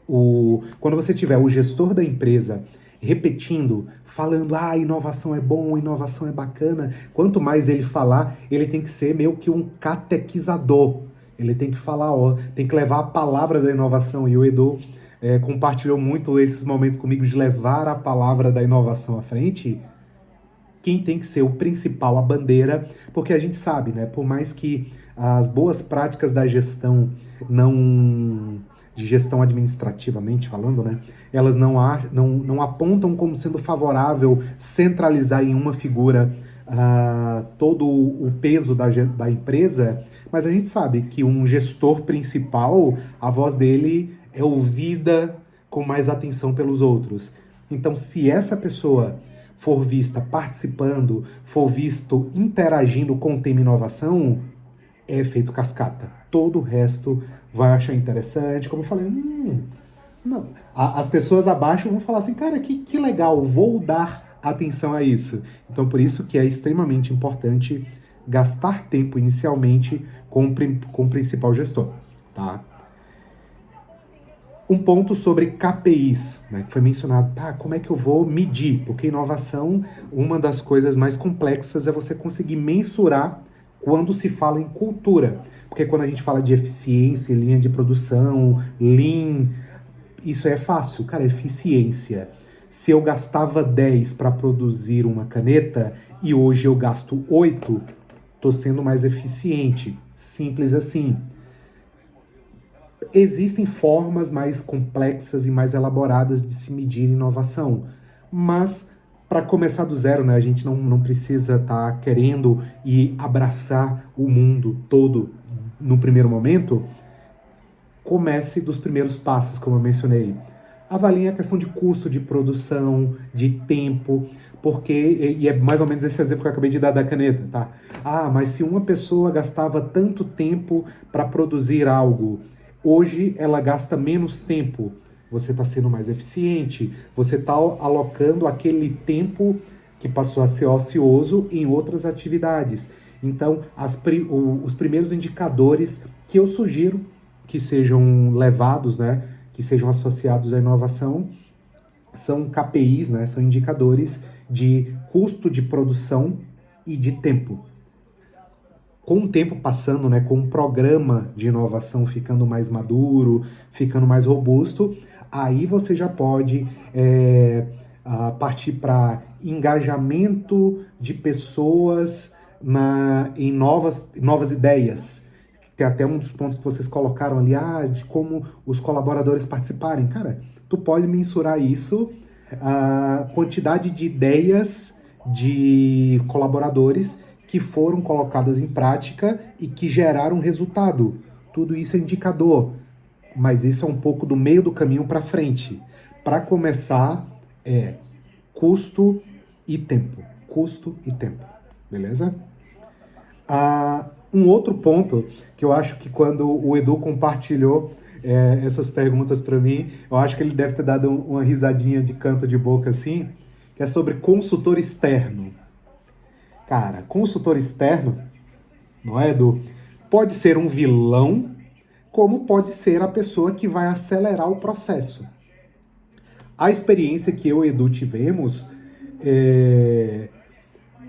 Quando você tiver o gestor da empresa repetindo, falando, inovação é bom, inovação é bacana, quanto mais ele falar, ele tem que ser meio que um catequizador. Ele tem que falar, tem que levar a palavra da inovação. E o Edu compartilhou muito esses momentos comigo de levar a palavra da inovação à frente. Quem tem que ser o principal, a bandeira, porque a gente sabe, né? Por mais que as boas práticas da gestão não de gestão administrativamente falando, né? Elas não apontam como sendo favorável centralizar em uma figura todo o peso da empresa, mas a gente sabe que um gestor principal, a voz dele é ouvida com mais atenção pelos outros. Então, se essa pessoa for vista participando, for visto interagindo com o tema inovação, é efeito cascata. Todo o resto vai achar interessante. Como eu falei, não. As pessoas abaixo vão falar assim, cara, que legal, vou dar atenção a isso. Então, por isso que é extremamente importante gastar tempo inicialmente com o principal gestor, tá? Um ponto sobre KPIs, né, que foi mencionado, como é que eu vou medir? Porque inovação, uma das coisas mais complexas é você conseguir mensurar quando se fala em cultura. Porque quando a gente fala de eficiência, linha de produção, Lean, isso é fácil, cara, eficiência. Se eu gastava 10 para produzir uma caneta e hoje eu gasto 8, estou sendo mais eficiente. Simples assim. Existem formas mais complexas e mais elaboradas de se medir inovação, mas para começar do zero, né, a gente não precisa estar querendo e abraçar o mundo todo no primeiro momento. Comece dos primeiros passos, como eu mencionei. Avalie a questão de custo de produção, de tempo, porque, e é mais ou menos esse exemplo que eu acabei de dar da caneta, tá? Mas se uma pessoa gastava tanto tempo para produzir algo, hoje ela gasta menos tempo, você está sendo mais eficiente, você está alocando aquele tempo que passou a ser ocioso em outras atividades. Então, os primeiros indicadores que eu sugiro que sejam levados, né, que sejam associados à inovação, são KPIs, né, são indicadores de custo de produção e de tempo. Com o tempo passando, né, com o programa de inovação ficando mais maduro, ficando mais robusto, aí você já pode partir para engajamento de pessoas em novas ideias. Tem até um dos pontos que vocês colocaram ali, de como os colaboradores participarem. Cara, tu pode mensurar isso, a quantidade de ideias de colaboradores que foram colocadas em prática e que geraram resultado. Tudo isso é indicador, mas isso é um pouco do meio do caminho para frente. Para começar, custo e tempo. Custo e tempo, beleza? Um outro ponto que eu acho que quando o Edu compartilhou essas perguntas para mim, eu acho que ele deve ter dado uma risadinha de canto de boca assim, que é sobre consultor externo. Cara, consultor externo, não é, Edu? Pode ser um vilão, como pode ser a pessoa que vai acelerar o processo. A experiência que eu e o Edu tivemos,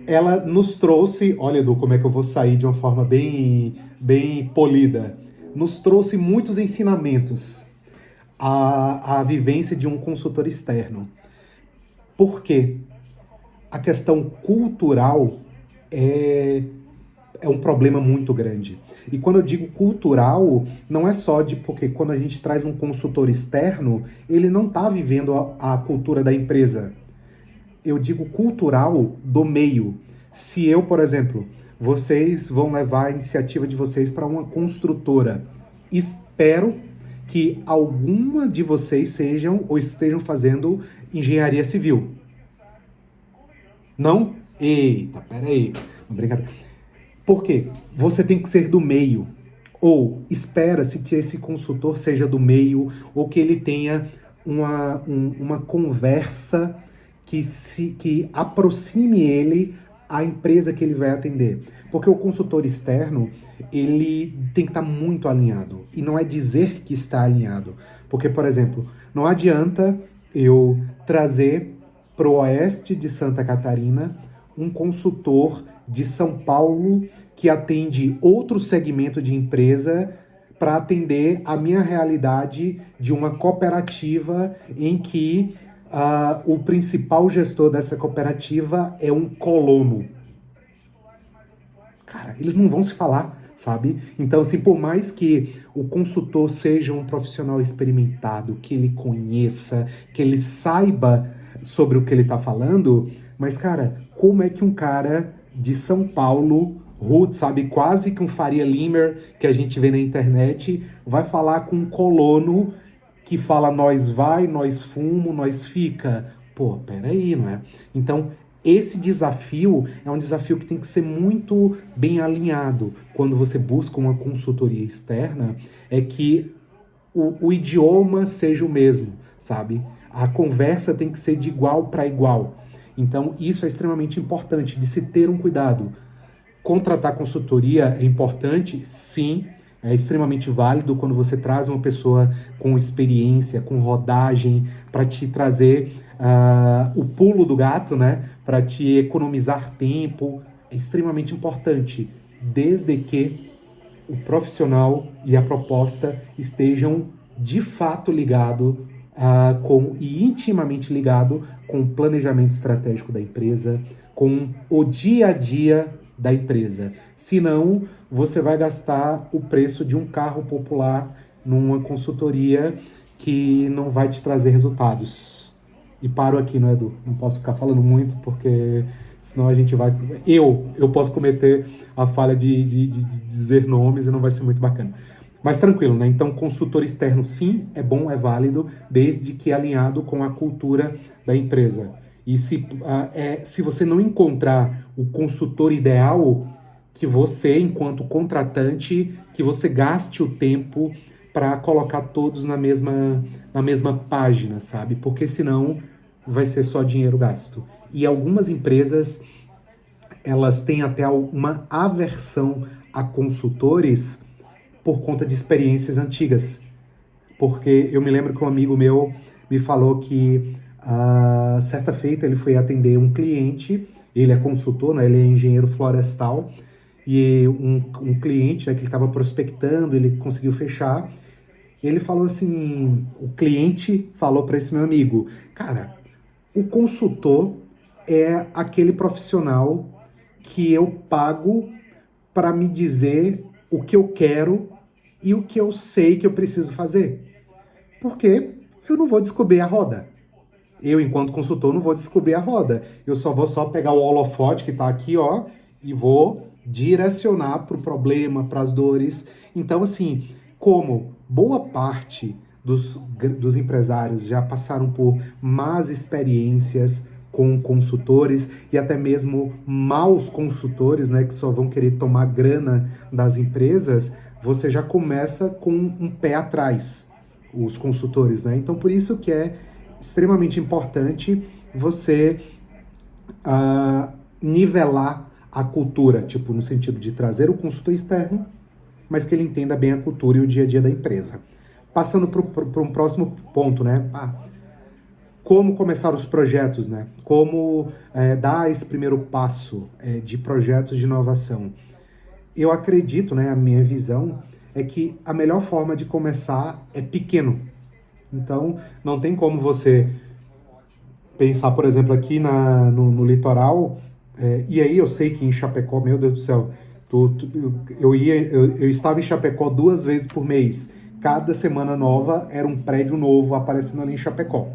ela nos trouxe, olha, Edu, como é que eu vou sair de uma forma bem polida, nos trouxe muitos ensinamentos a vivência de um consultor externo. Por quê? A questão cultural é um problema muito grande. E quando eu digo cultural, não é só porque quando a gente traz um consultor externo, ele não está vivendo a cultura da empresa. Eu digo cultural do meio. Se eu, por exemplo, vocês vão levar a iniciativa de vocês para uma construtora, espero que alguma de vocês sejam ou estejam fazendo engenharia civil. Não? Eita, peraí. Brincadeira. Por quê? Você tem que ser do meio. Ou espera-se que esse consultor seja do meio, ou que ele tenha uma conversa que aproxime ele à empresa que ele vai atender. Porque o consultor externo, ele tem que estar muito alinhado. E não é dizer que está alinhado. Porque, por exemplo, não adianta eu trazer para o oeste de Santa Catarina um consultor de São Paulo que atende outro segmento de empresa para atender a minha realidade de uma cooperativa em que o principal gestor dessa cooperativa é um colono. Cara, eles não vão se falar, sabe? Então, assim, por mais que o consultor seja um profissional experimentado, que ele conheça, que ele saiba sobre o que ele tá falando, mas, cara, como é que um cara de São Paulo, Ruth, sabe, quase que um Faria Limer que a gente vê na internet, vai falar com um colono que fala nós vai, nós fumo, nós fica? Pô, peraí, não é? Então, esse desafio é um desafio que tem que ser muito bem alinhado quando você busca uma consultoria externa, é que o idioma seja o mesmo, sabe? A conversa tem que ser de igual para igual. Então, isso é extremamente importante, de se ter um cuidado. Contratar consultoria é importante? Sim, é extremamente válido quando você traz uma pessoa com experiência, com rodagem, para te trazer o pulo do gato, né? Para te economizar tempo. É extremamente importante, desde que o profissional e a proposta estejam de fato ligado e intimamente ligado com o planejamento estratégico da empresa, com o dia a dia da empresa. Senão, você vai gastar o preço de um carro popular numa consultoria que não vai te trazer resultados. E paro aqui, não é, Edu? Não posso ficar falando muito porque senão a gente vai... Eu posso cometer a falha de dizer nomes e não vai ser muito bacana. Mas tranquilo, né? Então, consultor externo, sim, é bom, é válido, desde que alinhado com a cultura da empresa. E se você não encontrar o consultor ideal, que você, enquanto contratante, que você gaste o tempo para colocar todos na mesma página, sabe? Porque senão vai ser só dinheiro gasto. E algumas empresas, elas têm até uma aversão a consultores por conta de experiências antigas. Porque eu me lembro que um amigo meu me falou que certa feita ele foi atender um cliente, ele é consultor, né, ele é engenheiro florestal, e um cliente, né, que ele estava prospectando, ele conseguiu fechar. Ele falou assim, o cliente falou para esse meu amigo, cara, o consultor é aquele profissional que eu pago para me dizer o que eu quero e o que eu sei que eu preciso fazer. Porque eu não vou descobrir a roda. Eu, enquanto consultor, não vou descobrir a roda. Eu só pegar o holofote que está aqui, ó, e vou direcionar para o problema, para as dores. Então, assim, como boa parte dos empresários já passaram por más experiências com consultores e até mesmo maus consultores, né, que só vão querer tomar grana das empresas, você já começa com um pé atrás, os consultores, né? Então, por isso que é extremamente importante você nivelar a cultura, tipo, no sentido de trazer o consultor externo, mas que ele entenda bem a cultura e o dia a dia da empresa. Passando para um próximo ponto, né? Como começar os projetos, né? Como dar esse primeiro passo de projetos de inovação. Eu acredito, né, a minha visão é que a melhor forma de começar é pequeno. Então, não tem como você pensar, por exemplo, aqui no litoral, e aí eu sei que em Chapecó, meu Deus do céu, eu estava em Chapecó 2 vezes por mês. Cada semana nova era um prédio novo aparecendo ali em Chapecó.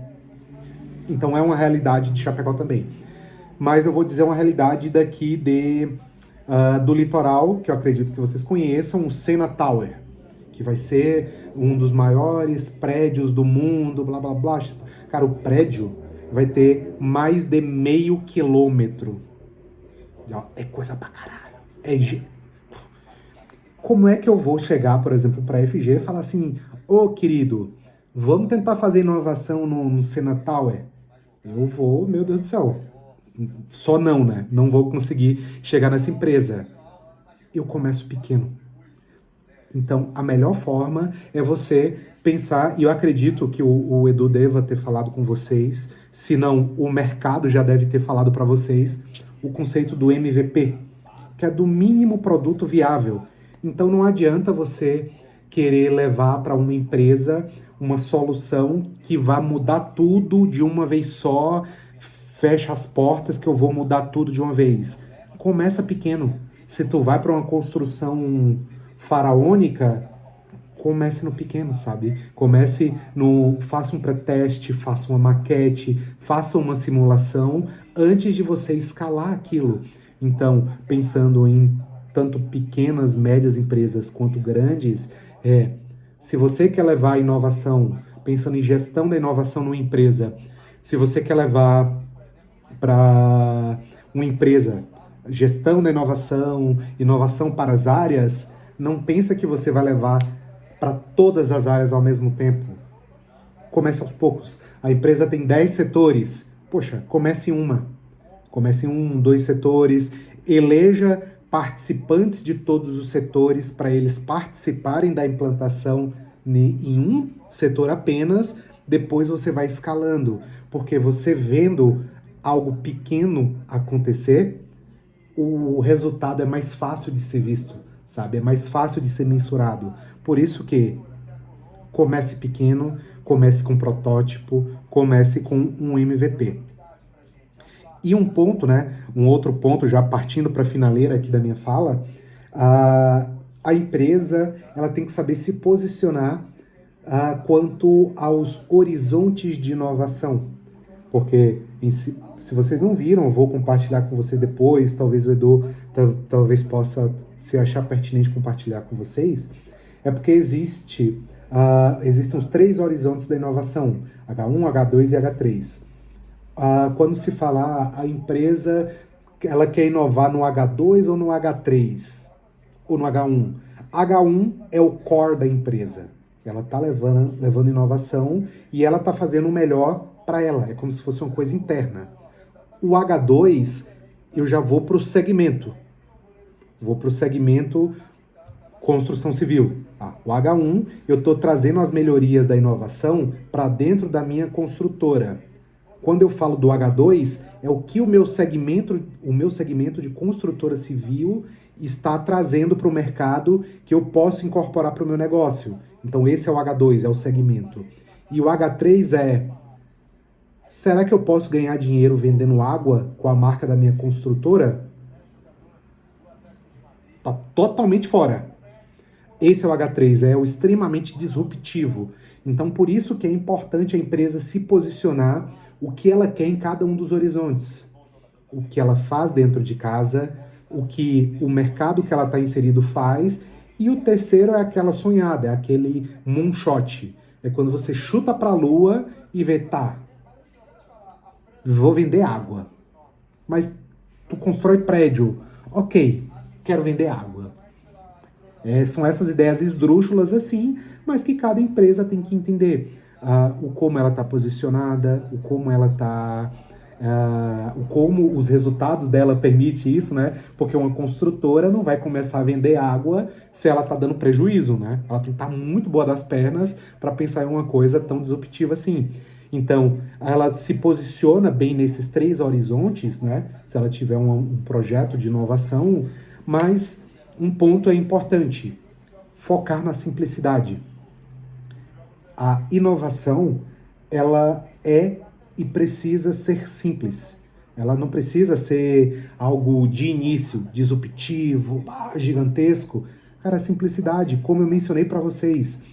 Então é uma realidade de Chapecó também. Mas eu vou dizer uma realidade daqui do litoral, que eu acredito que vocês conheçam, o Sena Tower, que vai ser um dos maiores prédios do mundo, blá blá blá. Cara, o prédio vai ter mais de 0,5 quilômetro. É coisa pra caralho. Como é que eu vou chegar, por exemplo, pra FG e falar assim, ô querido, vamos tentar fazer inovação no Sena Tower? Eu vou, meu Deus do céu, só não, né? Não vou conseguir chegar nessa empresa. Eu começo pequeno. Então, a melhor forma é você pensar, e eu acredito que o Edu deva ter falado com vocês, se não, o mercado já deve ter falado para vocês, o conceito do MVP, que é do mínimo produto viável. Então não adianta você querer levar para uma empresa uma solução que vá mudar tudo de uma vez só, fecha as portas que eu vou mudar tudo de uma vez. Começa pequeno. Se tu vai para uma construção faraônica, comece no pequeno, sabe? Comece no, faça um pré-teste, faça uma maquete, faça uma simulação antes de você escalar aquilo. Então, pensando em tanto pequenas, médias empresas quanto grandes, se você quer levar a inovação, pensando em gestão da inovação numa empresa, se você quer levar para uma empresa gestão da inovação, inovação para as áreas, não pensa que você vai levar para todas as áreas ao mesmo tempo. Comece aos poucos. A empresa tem 10 setores. Poxa, comece em uma. Comece em um, dois setores. Eleja participantes de todos os setores para eles participarem da implantação em um setor apenas. Depois você vai escalando. Porque você vendo algo pequeno acontecer, o resultado é mais fácil de ser visto, sabe? É mais fácil de ser mensurado. Por isso que comece pequeno, comece com protótipo, comece com um MVP. E um ponto, né? Um outro ponto, já partindo para a finaleira aqui da minha fala, a empresa ela tem que saber se posicionar quanto aos horizontes de inovação. Porque se vocês não viram, eu vou compartilhar com vocês depois, talvez o Edu talvez possa se achar pertinente compartilhar com vocês, é porque existem os 3 horizontes da inovação, H1, H2 e H3. Quando se fala a empresa, ela quer inovar no H2 ou no H3, ou no H1. H1 é o core da empresa. Ela está levando inovação e ela está fazendo o melhor para ela. É como se fosse uma coisa interna. O H2, eu já vou para o segmento. Vou para o segmento construção civil. O H1, eu estou trazendo as melhorias da inovação para dentro da minha construtora. Quando eu falo do H2, é o que o meu segmento de construtora civil está trazendo para o mercado que eu posso incorporar para o meu negócio. Então esse é o H2, é o segmento. E o H3 é: será que eu posso ganhar dinheiro vendendo água com a marca da minha construtora? Tá totalmente fora. Esse é o H3, é o extremamente disruptivo. Então, por isso que é importante a empresa se posicionar o que ela quer em cada um dos horizontes. O que ela faz dentro de casa, o que o mercado que ela está inserido faz, e o terceiro é aquela sonhada, é aquele moonshot. É quando você chuta para a lua e vê, tá, vou vender água. Mas tu constrói prédio. Ok, quero vender água. São essas ideias esdrúxulas assim, mas que cada empresa tem que entender o como ela está posicionada, o como ela está, o como os resultados dela permitem isso, né? Porque uma construtora não vai começar a vender água se ela está dando prejuízo, né? Ela tem que estar muito boa das pernas para pensar em uma coisa tão disruptiva assim. Então, ela se posiciona bem nesses 3 horizontes, né? Se ela tiver um projeto de inovação, mas um ponto é importante: focar na simplicidade. A inovação, ela é e precisa ser simples. Ela não precisa ser algo de início, disruptivo, gigantesco. Cara, simplicidade, como eu mencionei para vocês,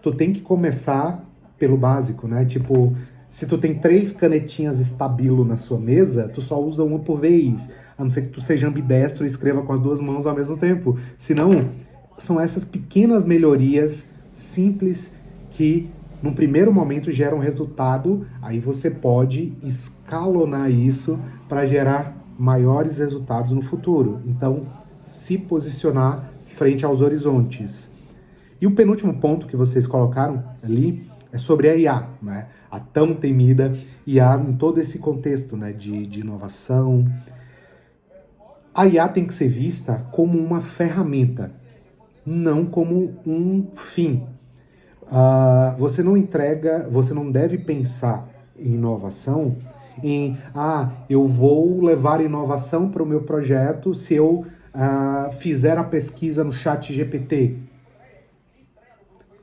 tu tem que começar pelo básico, né? Tipo, se tu tem 3 canetinhas Stabilo na sua mesa, tu só usa uma por vez, a não ser que tu seja ambidestro e escreva com as 2 mãos ao mesmo tempo. Senão, são essas pequenas melhorias simples que, num primeiro momento, geram resultado. Aí você pode escalonar isso para gerar maiores resultados no futuro. Então, se posicionar frente aos horizontes. E o penúltimo ponto que vocês colocaram ali é sobre a IA, né? A tão temida IA em todo esse contexto, né, de inovação. A IA tem que ser vista como uma ferramenta, não como um fim. Você não deve pensar em inovação em, eu vou levar inovação para o meu projeto se eu fizer a pesquisa no chat GPT.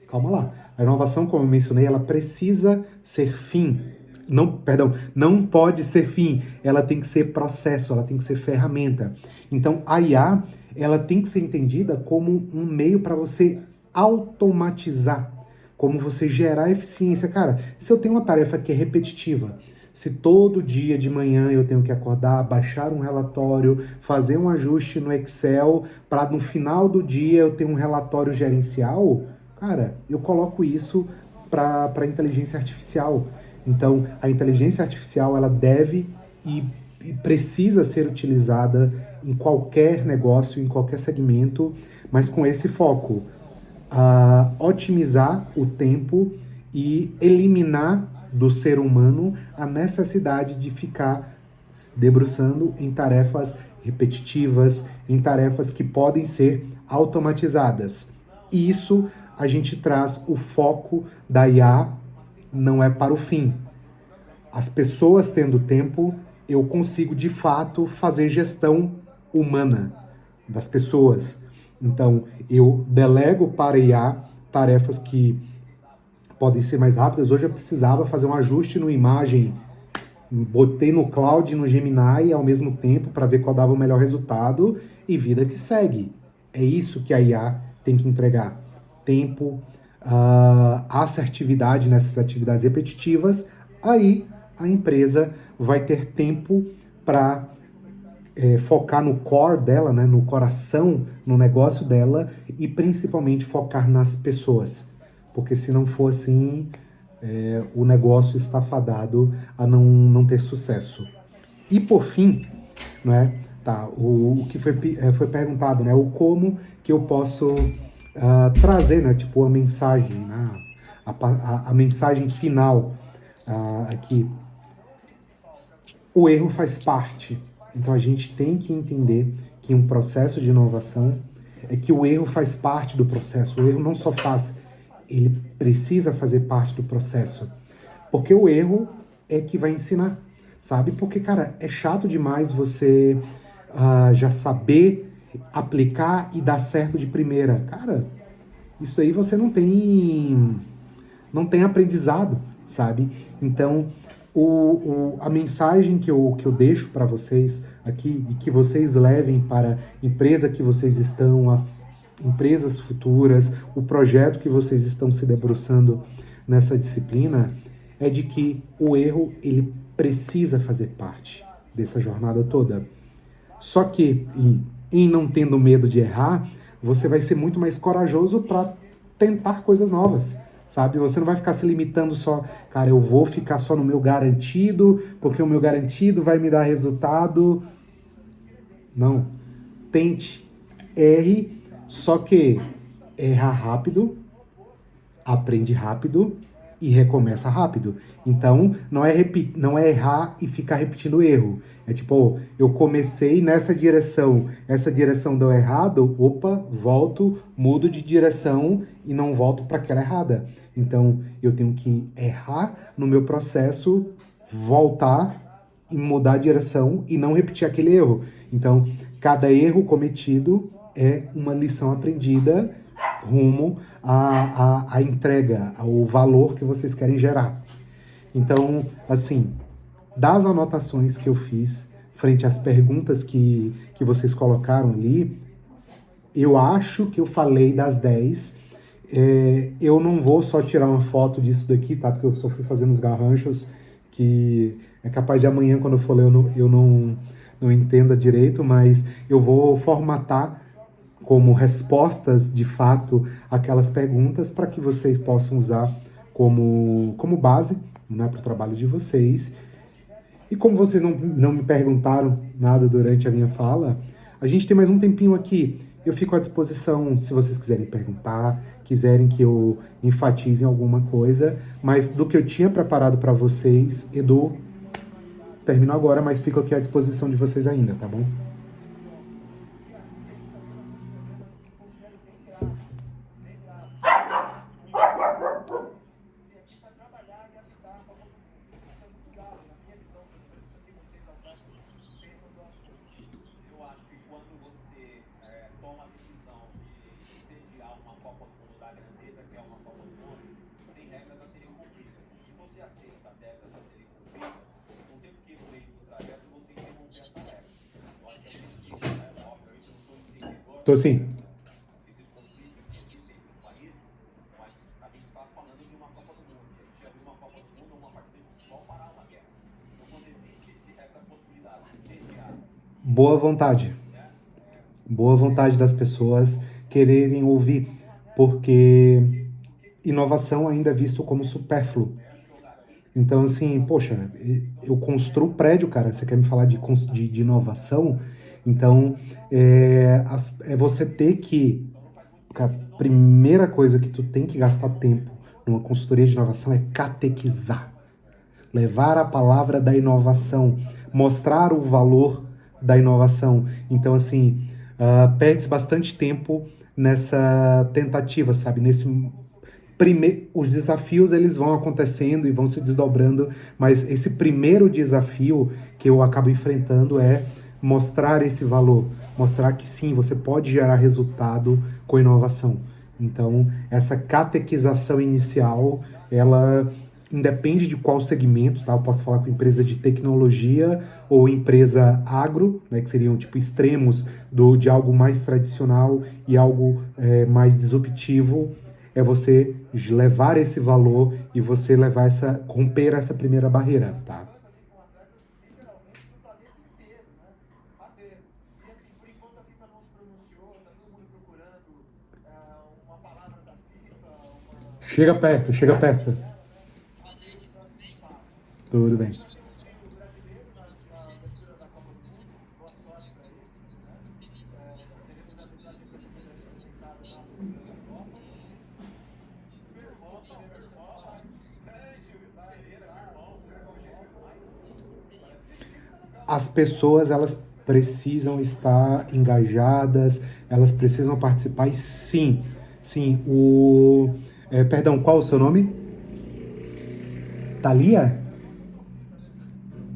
Calma lá. A inovação, como eu mencionei, ela precisa ser fim. Não, perdão, não pode ser fim. Ela tem que ser processo, ela tem que ser ferramenta. Então, a IA, ela tem que ser entendida como um meio para você automatizar, como você gerar eficiência. Cara, se eu tenho uma tarefa que é repetitiva, se todo dia de manhã eu tenho que acordar, baixar um relatório, fazer um ajuste no Excel, para no final do dia eu ter um relatório gerencial, cara, eu coloco isso para a inteligência artificial. Então, a inteligência artificial ela deve e precisa ser utilizada em qualquer negócio, em qualquer segmento, mas com esse foco, otimizar o tempo e eliminar do ser humano a necessidade de ficar se debruçando em tarefas repetitivas, em tarefas que podem ser automatizadas. Isso a gente traz o foco da IA, não é para o fim. As pessoas tendo tempo, eu consigo de fato fazer gestão humana das pessoas. Então, eu delego para a IA tarefas que podem ser mais rápidas. Hoje eu precisava fazer um ajuste no imagem, botei no Cloud e no Gemini ao mesmo tempo para ver qual dava o melhor resultado e vida que segue. É isso que a IA tem que entregar. Tempo, assertividade nessas atividades repetitivas, aí a empresa vai ter tempo para focar no core dela, né, no coração, no negócio dela e principalmente focar nas pessoas. Porque se não for assim, o negócio está fadado a não ter sucesso. E por fim, né, tá, o que foi perguntado, né, o como que eu posso trazer, né, tipo, a mensagem, né, a mensagem final aqui. O erro faz parte. Então a gente tem que entender que um processo de inovação é que o erro faz parte do processo. O erro não só faz, ele precisa fazer parte do processo. Porque o erro é que vai ensinar, sabe? Porque, cara, é chato demais você já saber aplicar e dar certo de primeira. Cara, isso aí você não tem aprendizado, sabe? Então, a mensagem que eu deixo para vocês aqui e que vocês levem para a empresa que vocês estão, as empresas futuras, o projeto que vocês estão se debruçando nessa disciplina, é de que o erro ele precisa fazer parte dessa jornada toda. Só que, em não tendo medo de errar, você vai ser muito mais corajoso para tentar coisas novas, sabe? Você não vai ficar se limitando só, cara, eu vou ficar só no meu garantido, porque o meu garantido vai me dar resultado. Não. Tente, erre, só que erra rápido, aprende rápido e recomeça rápido. Então, não é errar e ficar repetindo o erro. É tipo, eu comecei nessa direção, essa direção deu errado, opa, volto, mudo de direção e não volto para aquela errada. Então, eu tenho que errar no meu processo, voltar e mudar a direção e não repetir aquele erro. Então, cada erro cometido é uma lição aprendida rumo à entrega, ao valor que vocês querem gerar. Então, assim, das anotações que eu fiz frente às perguntas que vocês colocaram ali, eu acho que eu falei das 10. Eu não vou só tirar uma foto disso daqui, tá? Porque eu só fui fazendo os garranchos que é capaz de amanhã, quando eu for ler, eu não entenda direito, mas eu vou formatar como respostas, de fato, aquelas perguntas para que vocês possam usar como base, né, para o trabalho de vocês. E como vocês não me perguntaram nada durante a minha fala, a gente tem mais um tempinho aqui. Eu fico à disposição se vocês quiserem perguntar, quiserem que eu enfatize em alguma coisa, mas do que eu tinha preparado para vocês, Edu, termino agora, mas fico aqui à disposição de vocês ainda, tá bom? Tô sim. Boa vontade. Boa vontade das pessoas quererem ouvir, porque inovação ainda é visto como supérfluo. Então, assim, poxa, eu construo prédio, cara. Você quer me falar de inovação? Então, é você ter que. A primeira coisa que tu tem que gastar tempo numa consultoria de inovação é catequizar. Levar a palavra da inovação, mostrar o valor da inovação. Então, assim, perde-se bastante tempo nessa tentativa, sabe? Os desafios eles vão acontecendo e vão se desdobrando, mas esse primeiro desafio que eu acabo enfrentando é mostrar esse valor, mostrar que sim, você pode gerar resultado com inovação. Então, essa catequização inicial, ela independe de qual segmento, tá? Eu posso falar com empresa de tecnologia ou empresa agro, né, que seriam tipo extremos de algo mais tradicional e algo mais disruptivo. É você levar esse valor e você romper essa primeira barreira, tá? Chega perto, chega perto. Tudo bem. As pessoas, elas precisam estar engajadas, elas precisam participar e sim, sim, perdão, qual o seu nome? Thalia?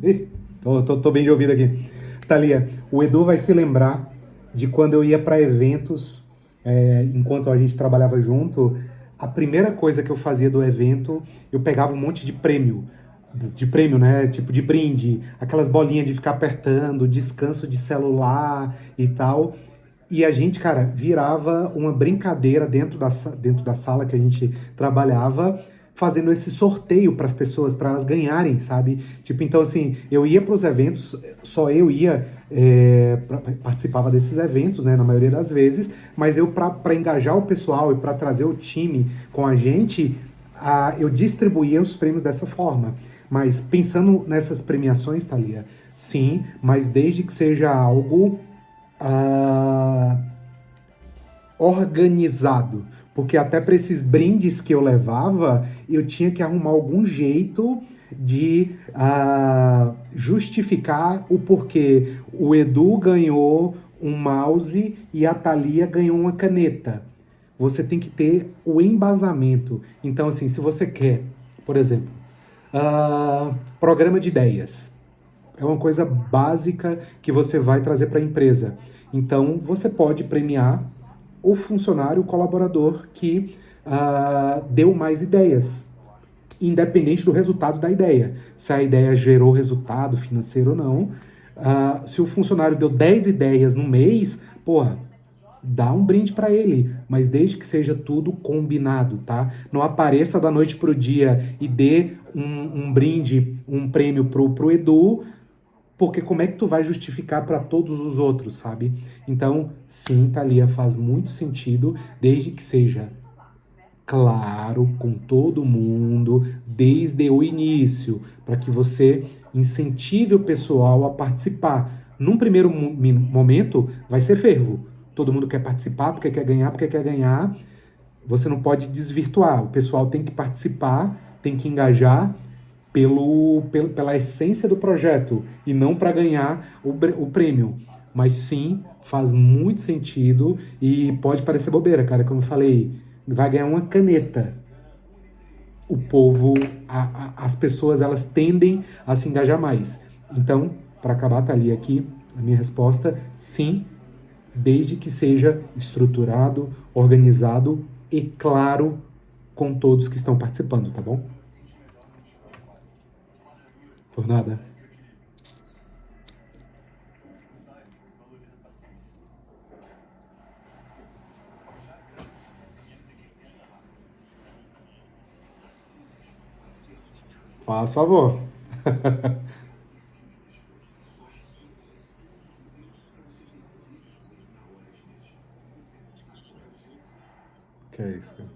Ih, tô bem de ouvido aqui. Thalia, o Edu vai se lembrar de quando eu ia para eventos, enquanto a gente trabalhava junto, a primeira coisa que eu fazia do evento, eu pegava um monte de prêmio, né? Tipo de brinde, aquelas bolinhas de ficar apertando, descanso de celular e tal. E a gente, cara, virava uma brincadeira dentro da sala que a gente trabalhava, fazendo esse sorteio para as pessoas, para elas ganharem, sabe? Tipo, então assim, eu ia para os eventos, só eu ia, participava desses eventos, né, na maioria das vezes, mas eu, para engajar o pessoal e para trazer o time com a gente, eu distribuía os prêmios dessa forma. Mas pensando nessas premiações, Thalia, sim, mas desde que seja algo ah, organizado. Porque até para esses brindes que eu levava, eu tinha que arrumar algum jeito de justificar o porquê. O Edu ganhou um mouse e a Thalia ganhou uma caneta. Você tem que ter o embasamento. Então, assim, se você quer, por exemplo, programa de ideias. É uma coisa básica que você vai trazer para a empresa. Então, você pode premiar o funcionário, o colaborador que deu mais ideias, independente do resultado da ideia. Se a ideia gerou resultado financeiro ou não. Se o funcionário deu 10 ideias no mês, porra, dá um brinde para ele, mas desde que seja tudo combinado, tá? Não apareça da noite pro dia e dê um brinde, um prêmio pro Edu, porque como é que tu vai justificar para todos os outros, sabe? Então, sim, Thalia, faz muito sentido, desde que seja claro com todo mundo, desde o início, para que você incentive o pessoal a participar. Num primeiro momento, vai ser fervo. Todo mundo quer participar porque quer ganhar, porque quer ganhar. Você não pode desvirtuar. O pessoal tem que participar, tem que engajar pela essência do projeto e não para ganhar o prêmio. Mas sim, faz muito sentido e pode parecer bobeira, cara, como eu falei, vai ganhar uma caneta. O povo, as pessoas, elas tendem a se engajar mais. Então, para acabar, tá ali aqui a minha resposta, sim, desde que seja estruturado, organizado e, claro, com todos que estão participando, tá bom? Por nada. Faz favor. Que é isso, cara.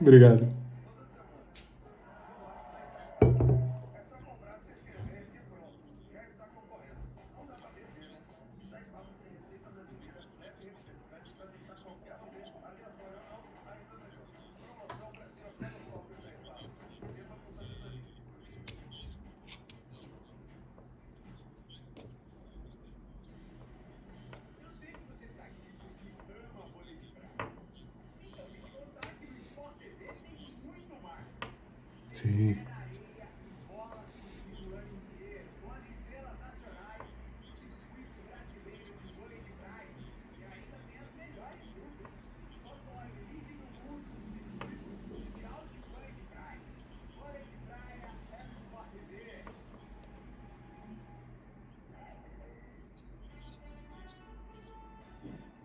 Obrigado. Sim.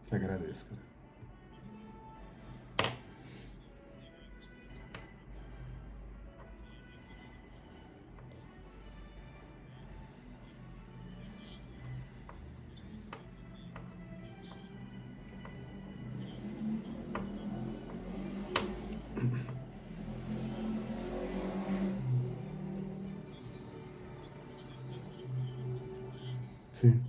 Te agradeço, cara. Sim.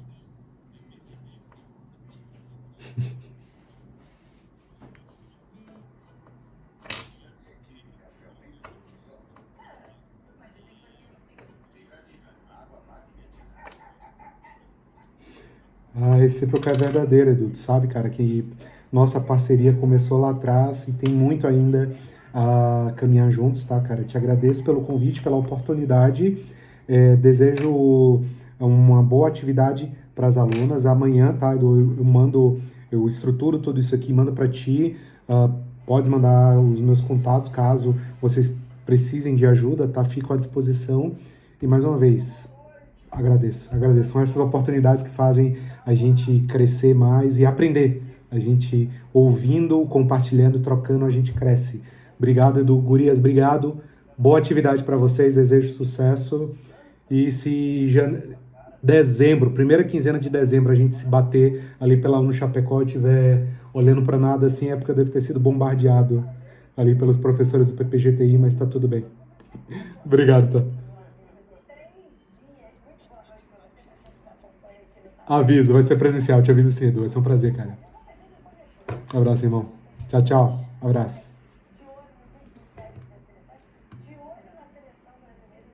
A recíproca é verdadeira, Edu. Tu sabe, cara, que nossa parceria começou lá atrás e tem muito ainda a caminhar juntos, tá, cara? Te agradeço pelo convite, pela oportunidade. Desejo uma boa atividade para as alunas. Amanhã, tá, Edu, eu estruturo tudo isso aqui, mando para ti. Ah, Podes mandar os meus contatos caso vocês precisem de ajuda, tá? Fico à disposição. E mais uma vez, agradeço, agradeço. São essas oportunidades que fazem a gente crescer mais e aprender. A gente ouvindo, compartilhando, trocando, a gente cresce. Obrigado, Edu. Gurias, obrigado. Boa atividade para vocês, desejo sucesso. E se dezembro, primeira quinzena de dezembro, a gente se bater ali pela UNO Chapecó e estiver olhando para nada assim, é porque eu devo ter sido bombardeado ali pelos professores do PPGTI, mas tá tudo bem. Obrigado, tá? Aviso, vai ser presencial, te aviso cedo. Vai ser um prazer, cara. Um abraço, irmão. Tchau, tchau. Abraço.